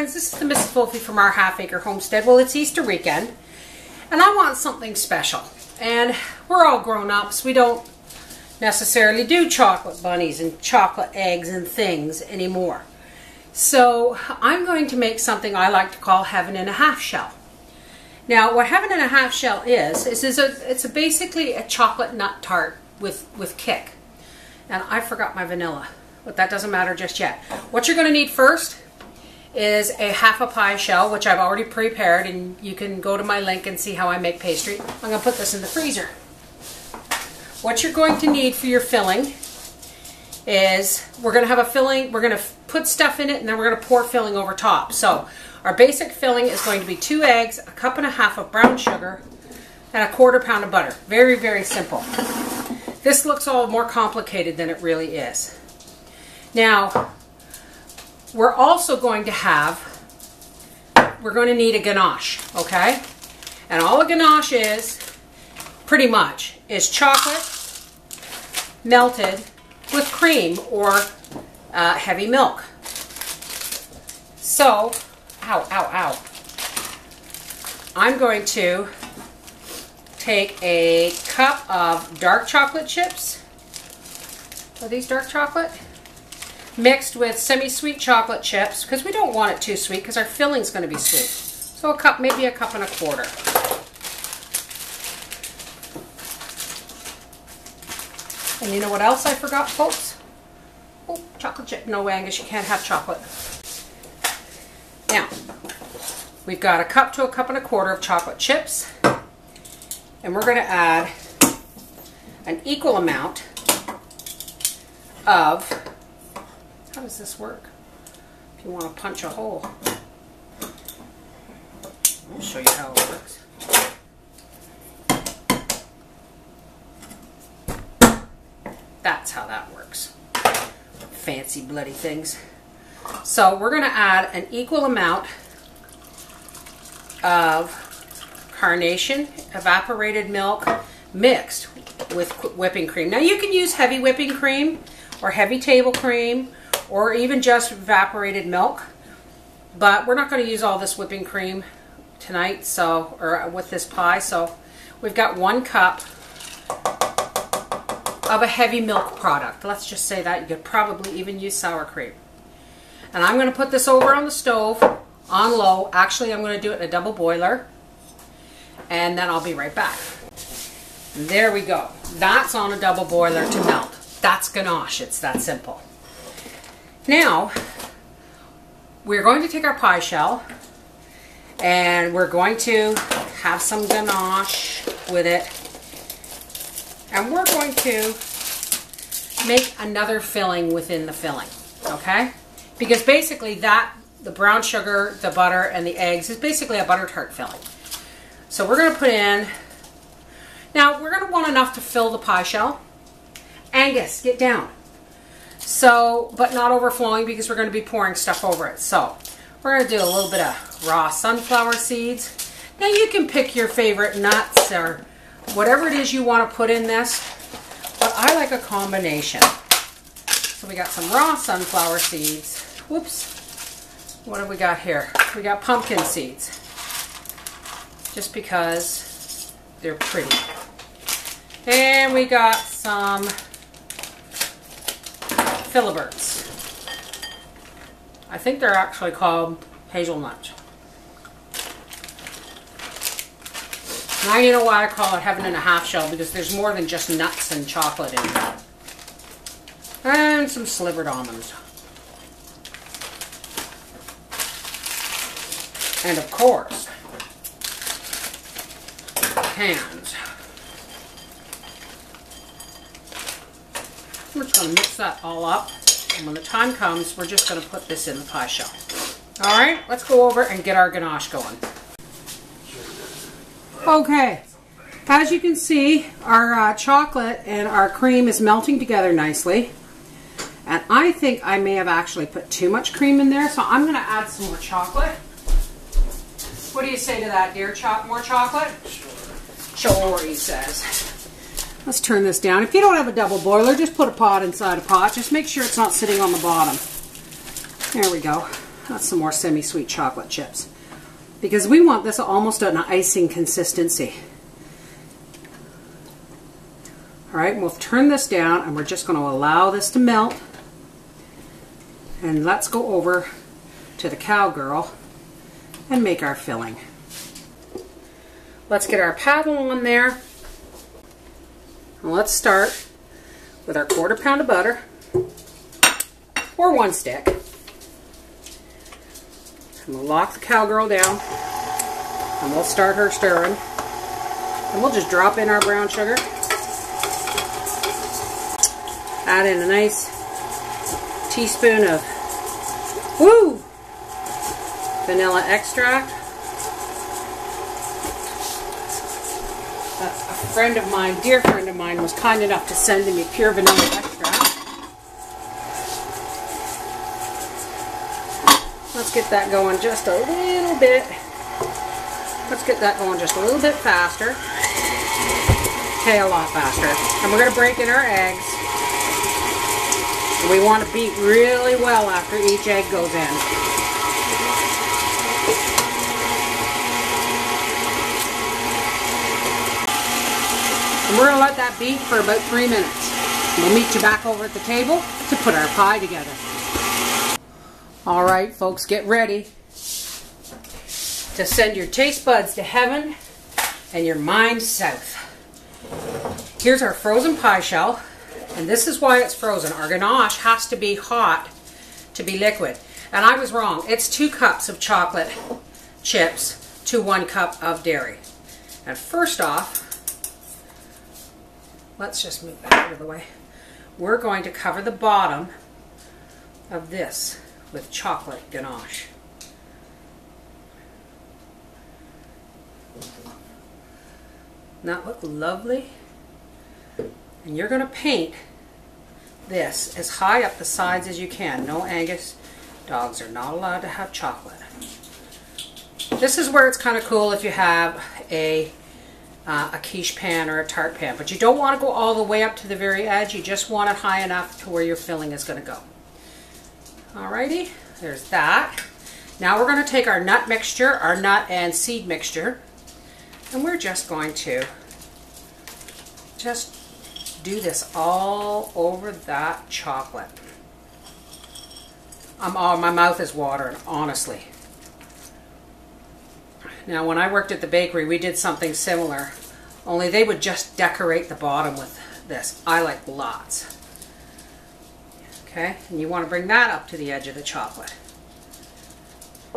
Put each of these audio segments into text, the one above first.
friends, this is the Mrs. Wolfie from our half-acre homestead. Well, it's Easter weekend, and I want something special. And we're all grown-ups. We don't necessarily do chocolate bunnies and chocolate eggs and things anymore. So I'm going to make something I like to call heaven in a half shell. Now, what heaven in a half shell it's basically a chocolate nut tart with kick. And I forgot my vanilla, but that doesn't matter just yet. What you're going to need first is a half a pie shell, which I've already prepared, and you can go to my link and see how I make pastry. I'm going to put this in the freezer. What you're going to need for your filling is, we're going to have a filling, we're going to put stuff in it, and then we're going to pour filling over top. So our basic filling is going to be 2 eggs, 1.5 cups of brown sugar, and 1/4 pound of butter. Very, very simple. This looks all more complicated than it really is. Now, we're also going to need a ganache, okay? And all a ganache is, pretty much, is chocolate melted with cream or heavy milk. So, ow. I'm going to take a cup of dark chocolate chips. Are these dark chocolate? Mixed with semi-sweet chocolate chips, because we don't want it too sweet because our filling's going to be sweet. So a cup, maybe 1.25 cups. And you know what else I forgot, folks? Oh, chocolate chip. No, Angus, you can't have chocolate. Now, we've got 1 cup to 1.25 cups of chocolate chips. And we're going to add an equal amount of, how does this work? If you want to punch a hole. I'll show you how it works. That's how that works. Fancy bloody things. So we're going to add an equal amount of carnation evaporated milk mixed with whipping cream. Now you can use heavy whipping cream or heavy table cream or even just evaporated milk, but we're not going to use all this whipping cream tonight, so, or with this pie. So we've got 1 cup of a heavy milk product. Let's just say that. You could probably even use sour cream. And I'm going to put this over on the stove on low. Actually, I'm going to do it in a double boiler, and then I'll be right back. There we go. That's on a double boiler to melt. That's ganache. It's that simple. Now, we're going to take our pie shell and we're going to have some ganache with it. And we're going to make another filling within the filling, okay? Because basically the brown sugar, the butter, and the eggs is basically a butter tart filling. So we're going to put in, now we're going to want enough to fill the pie shell. Angus, get down. So, but not overflowing because we're going to be pouring stuff over it. So we're going to do a little bit of raw sunflower seeds. Now you can pick your favorite nuts or whatever it is you want to put in this, but I like a combination. So we got some raw sunflower seeds. Whoops. What have we got here? We got pumpkin seeds, just because they're pretty. And we got some filiberts. I think they're actually called hazelnuts. Now you know why I call it heaven in a half shell, because there's more than just nuts and chocolate in it. And some slivered almonds. And of course, pecans. We're just going to mix that all up. And when the time comes, we're just going to put this in the pie shell. Alright, let's go over and get our ganache going. Okay, as you can see, our chocolate and our cream is melting together nicely. And I think I may have actually put too much cream in there, so I'm going to add some more chocolate. What do you say to that, dear? More chocolate? Sure, he says. Let's turn this down. If you don't have a double boiler, just put a pot inside a pot. Just make sure it's not sitting on the bottom. There we go. That's some more semi-sweet chocolate chips. Because we want this almost an icing consistency. Alright, we'll turn this down and we're just going to allow this to melt. And let's go over to the cowgirl and make our filling. Let's get our paddle on there. And let's start with our 1/4 pound of butter, or 1 stick. And we'll lock the cowgirl down, and we'll start her stirring. And we'll just drop in our brown sugar. Add in a nice teaspoon of vanilla extract. A friend of mine, dear friend of mine, was kind enough to send me pure vanilla extract. Let's get that going just a little bit. Let's get that going just a little bit faster. Okay, a lot faster. And we're going to break in our eggs. We want to beat really well after each egg goes in. And we're going to let that beat for about 3 minutes. We'll meet you back over at the table to put our pie together. Alright folks, get ready to send your taste buds to heaven and your mind south. Here's our frozen pie shell. And this is why it's frozen. Our ganache has to be hot to be liquid. And I was wrong. It's 2 cups of chocolate chips to 1 cup of dairy. And first off, let's just move that out of the way. We're going to cover the bottom of this with chocolate ganache. Doesn't that look lovely? And you're going to paint this as high up the sides as you can. No Angus dogs are not allowed to have chocolate. This is where it's kind of cool if you have a quiche pan or a tart pan, but you don't want to go all the way up to the very edge. You just want it high enough to where your filling is going to go. Alrighty, there's that. Now we're going to take our nut mixture, our nut and seed mixture, and we're just going to just do this all over that chocolate. My mouth is watering, honestly. Now when I worked at the bakery, we did something similar, only they would just decorate the bottom with this. I like lots. Okay, and you want to bring that up to the edge of the chocolate.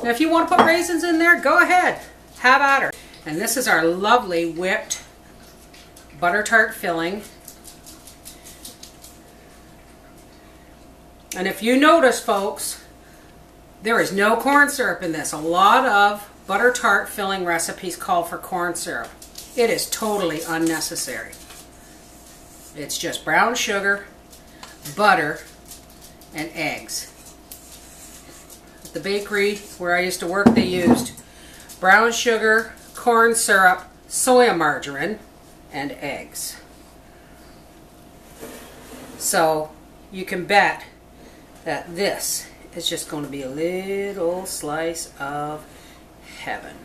Now if you want to put raisins in there, go ahead. Have at her. And this is our lovely whipped butter tart filling. And if you notice, folks, there is no corn syrup in this. A lot of butter tart filling recipes call for corn syrup. It is totally unnecessary. It's just brown sugar, butter, and eggs. At the bakery where I used to work, they used brown sugar, corn syrup, soya margarine, and eggs. So you can bet that this is just going to be a little slice of heaven.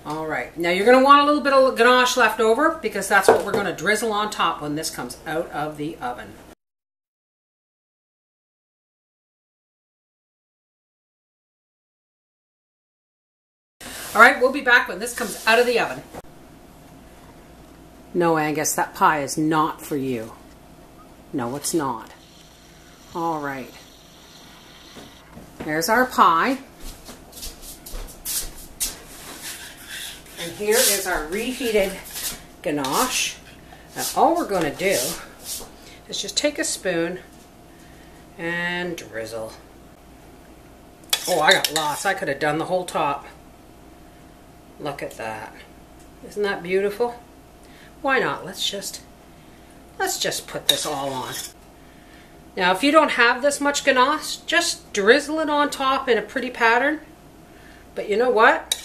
Alright, now you're going to want a little bit of ganache left over because that's what we're going to drizzle on top when this comes out of the oven. Alright, we'll be back when this comes out of the oven. No, Angus, that pie is not for you. No, it's not. Alright. There's our pie. And here is our reheated ganache. Now all we're going to do is just take a spoon and drizzle. Oh, I got lots. I could have done the whole top. Look at that. Isn't that beautiful? Why not? Let's just put this all on. Now if you don't have this much ganache, just drizzle it on top in a pretty pattern. But you know what?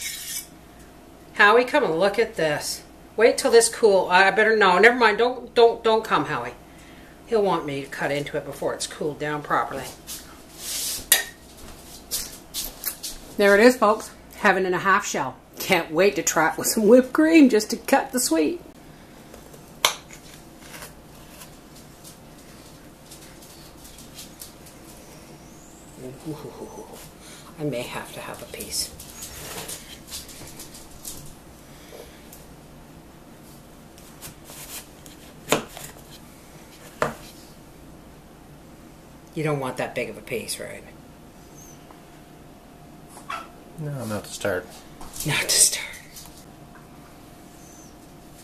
Howie, come and look at this. Wait till this cool. I better no, never mind. Don't come, Howie. He'll want me to cut into it before it's cooled down properly. There it is, folks. 7.5 shell. Can't wait to try it with some whipped cream just to cut the sweet. Ooh, I may have to have a piece. You don't want that big of a piece, right? No, not to start. Not to start.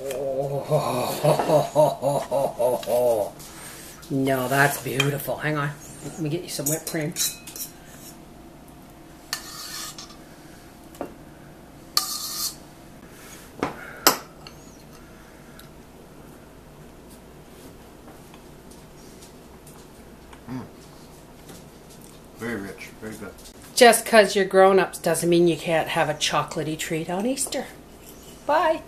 Oh, no, that's beautiful. Hang on. Let me get you some whipped cream. Very rich, very good. Just because you're grown-ups doesn't mean you can't have a chocolatey treat on Easter. Bye.